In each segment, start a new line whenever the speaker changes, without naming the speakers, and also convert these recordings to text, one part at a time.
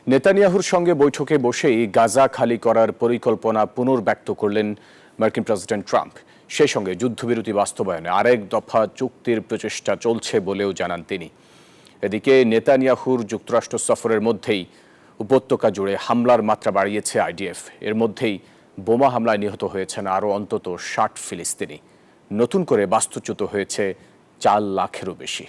নেতানিয়াহুর সঙ্গে বৈঠকে বসেই গাজা খালি করার পরিকল্পনা পুনর্ব্যক্ত করলেন মার্কিন প্রেসিডেন্ট ট্রাম্প। সেই সঙ্গে যুদ্ধবিরতি বাস্তবায়নে আরেক দফা চুক্তির প্রচেষ্টা চলছে বলেও জানান তিনি। এদিকে নেতানিয়াহুর যুক্তরাষ্ট্র সফরের মধ্যেই উপত্যকা জুড়ে হামলার মাত্রা বাড়িয়েছে আইডিএফ। এর মধ্যেই বোমা হামলায় নিহত হয়েছেন আরও অন্তত ৬০ ফিলিস্তিনি। নতুন করে বাস্তুচ্যুত হয়েছে ৪ লাখেরও বেশি।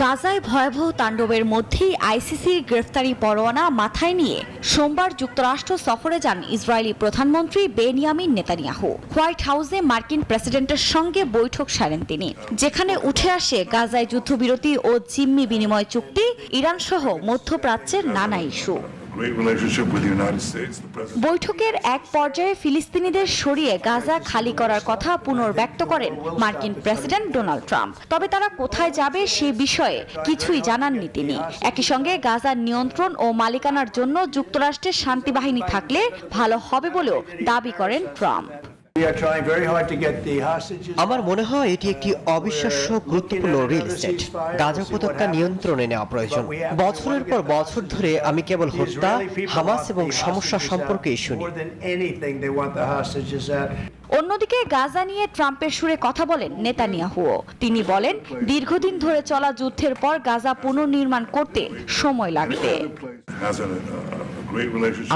গাজায় ভয়াবহ তাণ্ডবের মধ্যেই আইসিসির গ্রেফতারি পরোয়ানা মাথায় নিয়ে সোমবার যুক্তরাষ্ট্র সফরে যান ইসরায়েলি প্রধানমন্ত্রী বেনিয়ামিন নেতানিয়াহু। হোয়াইট হাউসে মার্কিন প্রেসিডেন্টের সঙ্গে বৈঠক সারেন তিনি, যেখানে উঠে আসে গাজায় যুদ্ধবিরতি ও জিম্মি বিনিময় চুক্তি, ইরান সহ মধ্যপ্রাচ্যের নানা ইস্যু। বৈঠকের এক পর্যায়ে ফিলিস্তিনিদের সরিয়ে গাজা খালি করার কথা পুনর্ব্যক্ত করেন মার্কিন প্রেসিডেন্ট ডোনাল্ড ট্রাম্প। তবে তারা কোথায় যাবে সে বিষয়ে কিছুই জানাননি তিনি। একই সঙ্গে গাজার নিয়ন্ত্রণ ও মালিকানার জন্য যুক্তরাষ্ট্রের শান্তি বাহিনী থাকলে ভালো হবে বলেও দাবি করেন ট্রাম্প।
আমার মনে হয় এটি একটি অবিশ্বাস্য গুরুত্বপূর্ণ রিল এস্টেট। গাজা উপত্যকা নিয়ন্ত্রণে নেওয়া প্রয়োজন। বছরের পর বছর ধরে আমি কেবল হত্যা, হামাস এবং সমস্যা সম্পর্কে শুনি।
অন্যদিকে গাজা নিয়ে ট্রাম্পের সুরে কথা বলেন নেতানিয়াহুও। তিনি বলেন, দীর্ঘদিন ধরে চলা যুদ্ধের পর গাজা পুনর্নির্মাণ করতে সময় লাগবে।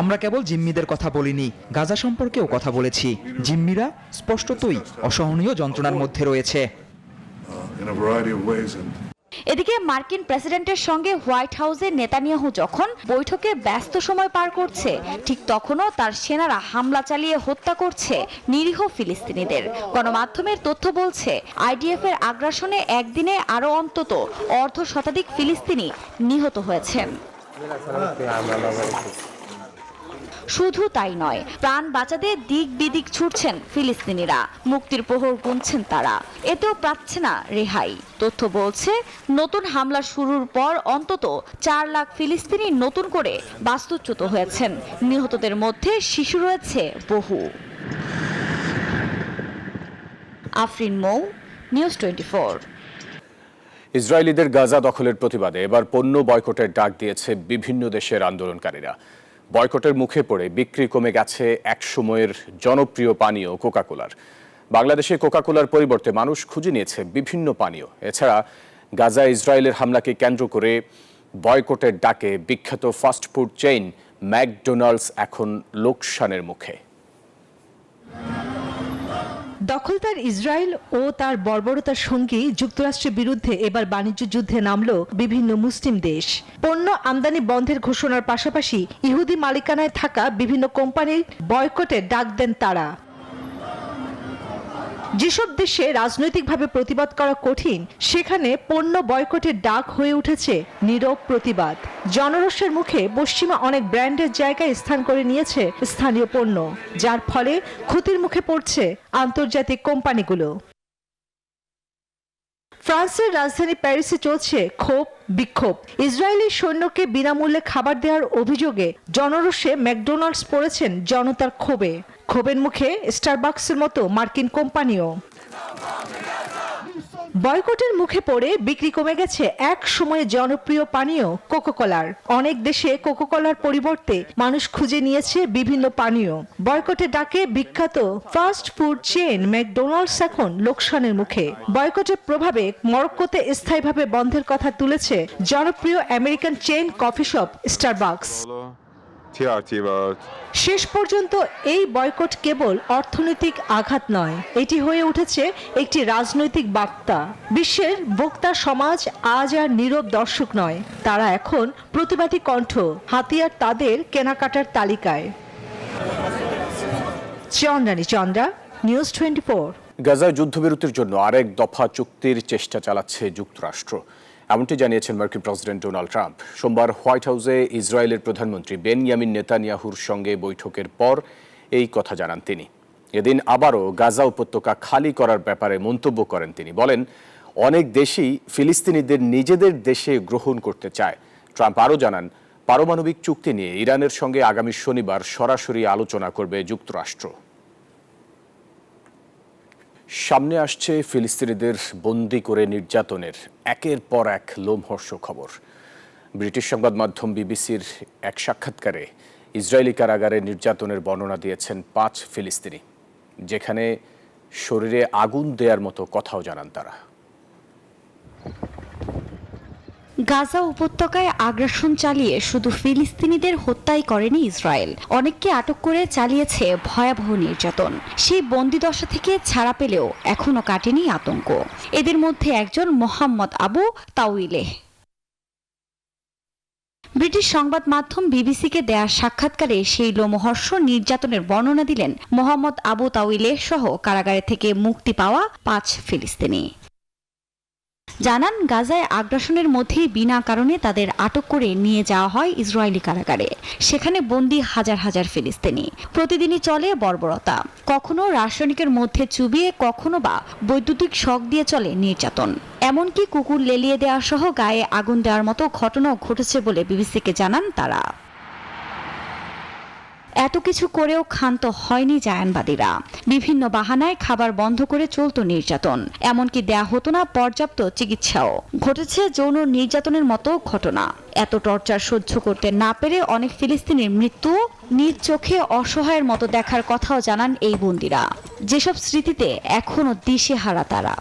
আমরা কেবল জিম্মিদের কথা বলিনি, গাজা সম্পর্কেও কথা বলেছি। জিম্মিরা স্পষ্টতই অসহনীয় যন্ত্রণার মধ্যে রয়েছে।
এদিকে মার্কিন প্রেসিডেন্টের সঙ্গে হোয়াইট হাউসে নেতানিয়াহু যখন বৈঠকে ব্যস্ত সময় পার করছে, ঠিক তখনও তার সেনারা হামলা চালিয়ে হত্যা করছে নিরীহ ফিলিস্তিনিদের। গণমাধ্যমের তথ্য বলছে, আইডিএফ এর আগ্রাসনে একদিনে আরও অন্তত অর্ধশতাধিক ফিলিস্তিনি নিহত হয়েছেন। শুধু তাই নয়, প্রাণ বাঁচাতে দিক বিদিক ছুটছেন ফিলিস্তিনিরা, মুক্তির প্রহর গুনছেন তারা, এতেও পাচ্ছে না রেহাই। তথ্য বলছে, নতুন হামলা শুরুর পর অন্তত ৪ লাখ ফিলিস্তিনি নতুন করে বাস্তুচ্যুত হয়েছেন। নিহতদের মধ্যে শিশু রয়েছে বহু। আফরিন মৌ, নিউজ 24।
ইসরায়েলিদের গাজা দখলের প্রতিবাদে এবার পণ্য বয়কটের ডাক দিয়েছে বিভিন্ন দেশের আন্দোলনকারীরা। বয়কটের মুখে পড়ে বিক্রি কমে গেছে একসময়ের জনপ্রিয় পানীয় কোকাকোলার। বাংলাদেশে কোকাকোলার পরিবর্তে মানুষ খুঁজে নিয়েছে বিভিন্ন পানীয়। এছাড়া গাজা ইসরায়েলের হামলাকে কেন্দ্র করে বয়কটের ডাকে বিখ্যাত ফাস্টফুড চেইন ম্যাকডোনাল্ডস এখন লোকসানের মুখে।
দখলদার ইসরায়েল ও তার বর্বরতার সঙ্গী যুক্তরাষ্ট্রের বিরুদ্ধে এবার বাণিজ্য যুদ্ধে নামল বিভিন্ন মুসলিম দেশ। পণ্য আমদানি বন্ধের ঘোষণার পাশাপাশি ইহুদি মালিকানায় থাকা বিভিন্ন কোম্পানির বয়কটের ডাক দেন তারা। যেসব দেশে রাজনৈতিকভাবে প্রতিবাদ করা কঠিন, সেখানে পণ্য বয়কটের ডাক হয়ে উঠেছে নীরব প্রতিবাদ। জনরোষের মুখে পশ্চিমা অনেক ব্র্যান্ডের জায়গায় স্থান করে নিয়েছে স্থানীয় পণ্য, যার ফলে ক্ষতির মুখে পড়ছে আন্তর্জাতিক কোম্পানিগুলো। ফ্রান্সের রাজধানী প্যারিসে চলছে ক্ষোভ বিক্ষোভ। ইসরায়েলি সৈন্যকে বিনামূল্যে খাবার দেওয়ার অভিযোগে জনরোষে ম্যাকডোনাল্ডস পড়েছেন জনতার ক্ষোভে। ক্ষোভের মুখে স্টারবাকসের মতো মার্কিন কোম্পানিও। বয়কটের মুখে পড়ে বিক্রি কমে গেছে এক সময়ে জনপ্রিয় পানীয় কোকাকোলার। অনেক দেশে কোকাকোলার পরিবর্তে মানুষ খুঁজে নিয়েছে বিভিন্ন পানীয়। বয়কটের ডাকে বিখ্যাত ফাস্ট ফুড চেইন ম্যাকডোনাল্ডস এখন লোকসানের মুখে। বয়কটের প্রভাবে মরক্কোতে স্থায়ীভাবে বন্ধের কথা তুলেছে জনপ্রিয় American chain coffee shop Starbucks. শেষ পর্যন্ত এই বয়কট কেবল অর্থনৈতিক আঘাত নয়, এটি হয়ে উঠেছে একটি রাজনৈতিক বার্তা। বিশ্বের ভোক্তা সমাজ আজ আর নীরব দর্শক নয়, তারা এখন প্রতিবাদী কণ্ঠ, হাতিয়ার তাদের কেনাকাটার তালিকায়। চন্দ্রা, নিউজ 24।
গাজায় যুদ্ধবিরতির জন্য আরেক দফা চুক্তির চেষ্টা চালাচ্ছে যুক্তরাষ্ট্র, এমনটি জানিয়েছেন মার্কিন প্রেসিডেন্ট ডোনাল্ড ট্রাম্প। সোমবার হোয়াইট হাউসে ইসরায়েলের প্রধানমন্ত্রী বেনিয়ামিন নেতানিয়াহুর সঙ্গে বৈঠকের পর এই কথা জানান তিনি। এদিন আবারও গাজা উপত্যকা খালি করার ব্যাপারে মন্তব্য করেন তিনি। বলেন, অনেক দেশই ফিলিস্তিনিদের নিজেদের দেশে গ্রহণ করতে চায়। ট্রাম্প আরও জানান, পারমাণবিক চুক্তি নিয়ে ইরানের সঙ্গে আগামী শনিবার সরাসরি আলোচনা করবে যুক্তরাষ্ট্র। সামনে আসছে ফিলিস্তিনিদের বন্দি করে নির্যাতনের একের পর এক লোমহর্ষক খবর। ব্রিটিশ সংবাদ মাধ্যম বিবিসির এক সাক্ষাৎকারে ইসরায়েলি কারাগারে নির্যাতনের বর্ণনা দিয়েছেন 5 ফিলিস্তিনি, যেখানে শরীরে আগুন দেওয়ার মতো কথাও জানান তারা।
গাজা উপত্যকায় আগ্রাসন চালিয়ে শুধু ফিলিস্তিনিদের হত্যাই করেনি ইসরায়েল, অনেককে আটক করে চালিয়েছে ভয়াবহ নির্যাতন। সেই বন্দিদশা থেকে ছাড়া পেলেও এখনো কাটেনি আতঙ্ক। এদের মধ্যে একজন মোহাম্মদ আবু তাওইলেহ। ব্রিটিশ সংবাদ মাধ্যম বিবিসিকে দেয়া সাক্ষাৎকারে সেই লোমহর্ষ নির্যাতনের বর্ণনা দিলেন মোহাম্মদ আবু তাওইলেহ সহ কারাগারে থেকে মুক্তি পাওয়া 5 ফিলিস্তিনি। জানান, গাজায় আগ্রাসনের মধ্যেই বিনা কারণে তাদের আটক করে নিয়ে যাওয়া হয় ইসরায়েলি কারাগারে। সেখানে বন্দী হাজার হাজার ফিলিস্তিনি। প্রতিদিনই চলে বর্বরতা, কখনো রাসায়নিকের মধ্যে চুবিয়ে, কখনো বা বৈদ্যুতিক শক দিয়ে চলে নির্যাতন। এমনকি কুকুর লেলিয়ে দেওয়া সহ গায়ে আগুন দেওয়ার মতো ঘটনাও ঘটেছে বলে বিবিসিকে জানান তারা। এত কিছু করেও ক্ষান্ত হয়নি জায়ানবাদীরা। বিভিন্ন বাহানায় খাবার বন্ধ করে চলত নির্যাতন, এমনকি দেয়া হতো না পর্যাপ্ত চিকিৎসাও। ঘটেছে যৌন নির্যাতনের মতো ঘটনা। এত টর্চার সহ্য করতে না পেরে অনেক ফিলিস্তিনির মৃত্যু নিজ চোখে অসহায়ের মতো দেখার কথাও জানান এই বন্দীরা, যেসব স্মৃতিতে এখনো দিশেহারা তারা।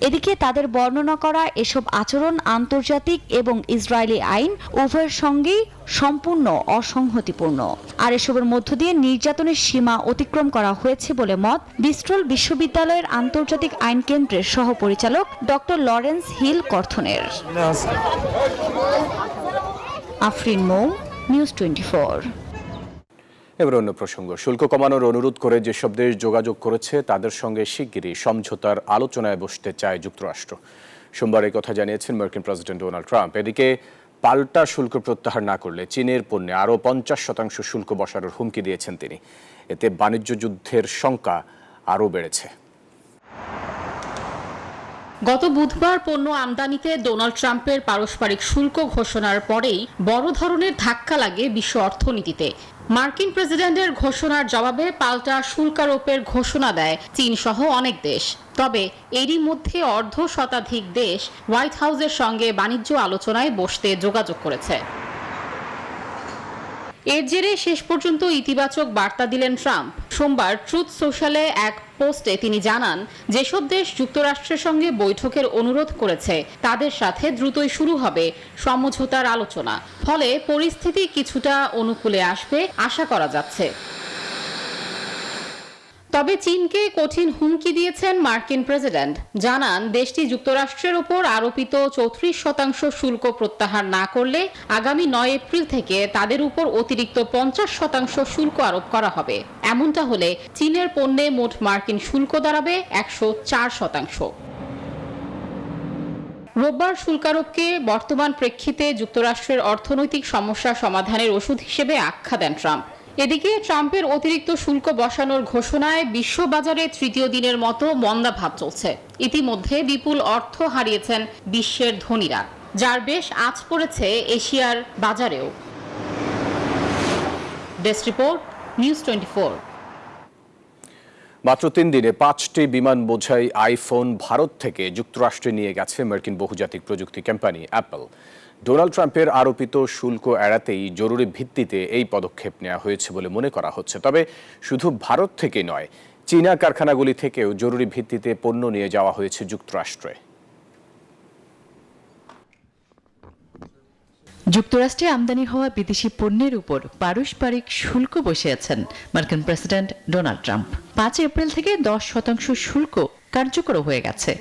এদিকে তাদের বর্ণনা করা এসব আচরণ আন্তর্জাতিক এবং ইসরায়েলি আইন উভয়ের সঙ্গেই সম্পূর্ণ অসংহতিপূর্ণ। আর এসবের মধ্য দিয়ে নির্যাতনের সীমা অতিক্রম করা হয়েছে বলে মত ব্রিস্টল বিশ্ববিদ্যালয়ের আন্তর্জাতিক আইন কেন্দ্রের সহপরিচালক ডক্টর লরেন্স হিল কর্থনের। আফরিন মৌ, নিউজ 24।
এবার অন্য প্রসঙ্গ। শুল্ক কমানোর অনুরোধ করে যেসব দেশ যোগাযোগ করেছে তাদের সঙ্গে শিগগিরই সমঝোতার আলোচনায় বসতে চায় যুক্তরাষ্ট্র। সোমবার এই কথা জানিয়েছেন মার্কিন প্রেসিডেন্ট ডোনাল্ড ট্রাম্প। এদিকে পাল্টা শুল্ক প্রত্যাহার না করলে চীনের পণ্যে আরও 50% শুল্ক বসানোর হুমকি দিয়েছেন তিনি। এতে বাণিজ্য যুদ্ধের শঙ্কা আরও বেড়েছে।
গত বুধবার পণ্য আমদানিতে ডোনাল্ড ট্রাম্পের পারস্পরিক শুল্ক ঘোষণার পরেই বড় ধরনের ধাক্কা লাগে বিশ্ব অর্থনীতিতে। মার্কিন প্রেসিডেন্টের ঘোষণার জবাবে পাল্টা শুল্কারোপের ঘোষণা দেয় চীন সহ অনেক দেশ। তবে এরই মধ্যে অর্ধ শতাধিক দেশ হোয়াইট হাউসের সঙ্গে বাণিজ্য আলোচনায় বসতে যোগাযোগ করেছে। এর জেরে শেষ পর্যন্ত ইতিবাচক বার্তা দিলেন ট্রাম্প। সোমবার ট্রুথ সোশ্যালে এক পোস্টে তিনি জানান, যেসব দেশ যুক্তরাষ্ট্রের সঙ্গে বৈঠকের অনুরোধ করেছে তাদের সাথে দ্রুতই শুরু হবে সমঝোতার আলোচনা। ফলে পরিস্থিতি কিছুটা অনুকূলে আসবে আশা করা যাচ্ছে। তবে চীনকে কঠিন হুমকি দিয়েছেন মার্কিন প্রেসিডেন্ট। জানান, দেশটি যুক্তরাষ্ট্রের ওপর আরোপিত 34% শুল্ক প্রত্যাহার না করলে আগামী 9 এপ্রিল থেকে তাদের উপর অতিরিক্ত 50% শুল্ক আরোপ করা হবে। এমনটা হলে চীনের পণ্যে মোট মার্কিন শুল্ক দাঁড়াবে 104%। রোববার শুল্কারোপকে বর্তমান প্রেক্ষিতে যুক্তরাষ্ট্রের অর্থনৈতিক সমস্যা সমাধানের ওষুধ হিসেবে আখ্যা দেন ট্রাম্প। এদিকে ট্রাম্পের অতিরিক্ত শুল্ক বসানোর ঘোষণায় বিশ্ববাজারে তৃতীয় দিনের মতো মন্দাভাব চলছে। ইতিমধ্যে বিপুল অর্থ হারিয়েছেন বিশ্বের ধনীরা, যার বেশ আঁচ পড়েছে এশিয়ার বাজারেও। Desk report, news 24।
মাত্র 3 দিনে 5টি বিমান বোঝাই আইফোন ভারত থেকে যুক্তরাষ্ট্রে নিয়ে গেছে মার্কিন বহুজাতিক প্রযুক্তি কোম্পানি অ্যাপল। ডোনাল্ড ট্রাম্পের আরোপিত শুল্ক এড়াতেই জরুরি ভিত্তিতে এই পদক্ষেপ নেওয়া হয়েছে বলে মনে করা হচ্ছে। তবে শুধু ভারত থেকে নয়, চীনা কারখানাগুলি থেকেও জরুরি ভিত্তিতে পণ্য নিয়ে যাওয়া হয়েছে যুক্তরাষ্ট্রে।
যুক্তরাষ্ট্রে আমদানি হওয়া বিদেশি পণ্যের উপর পারস্পরিক শুল্ক বসিয়েছেন মার্কিন প্রেসিডেন্ট ডোনাল্ড ট্রাম্প। 5 এপ্রিল থেকে 10% শুল্ক কার্যকর হয়ে গেছে।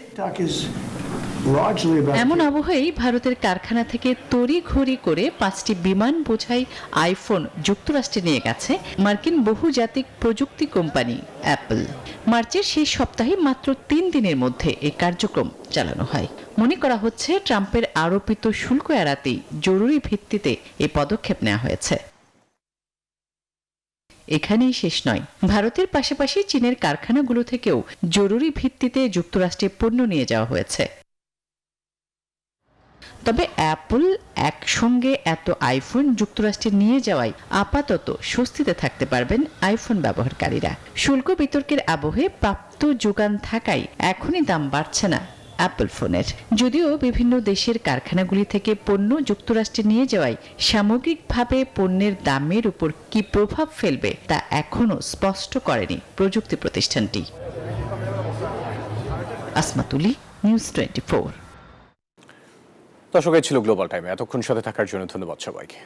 এমন আবহেই ভারতের কারখানা থেকে তড়িঘড়ি করে 5টি বিমান বোঝাই আইফোন যুক্তরাষ্ট্রে নিয়ে গেছে মার্কিন বহুজাতিক প্রযুক্তি কোম্পানি অ্যাপল। মার্চের শেষ সপ্তাহে মাত্র 3 দিনের মধ্যে এই কার্যক্রম চালানো হয়। মনে করা হচ্ছে ট্রাম্পের আরোপিত শুল্ক এড়াতেই জরুরি ভিত্তিতে এই পদক্ষেপ নেওয়া হয়েছে। এখানেই শেষ নয়, ভারতের পাশাপাশি চীনের কারখানাগুলো থেকেও জরুরি ভিত্তিতে যুক্তরাষ্ট্রে পণ্য নিয়ে যাওয়া হয়েছে। তবে অ্যাপল একসঙ্গে এত আইফোন যুক্তরাষ্ট্রে নিয়ে যাওয়ায় আপাতত স্বস্তিতে থাকতে পারবেন আইফোন ব্যবহারকারীরা। শুল্ক বিতর্কের আবহে প্রাপ্ত যোগান থাকায় এখনই দাম বাড়ছে না অ্যাপল ফোনের। যদিও বিভিন্ন দেশের কারখানাগুলি থেকে পণ্য যুক্তরাষ্ট্রে নিয়ে যাওয়ায় সামগ্রিকভাবে পণ্যের দামের উপর কি প্রভাব ফেলবে তা এখনও স্পষ্ট করেনি প্রযুক্তি প্রতিষ্ঠানটি। আসমাতুলি, নিউজ 24।
দর্শক, এই ছিল গ্লোবাল টাইমে। এতক্ষণ সাথে থাকার জন্য ধন্যবাদ সবাইকে।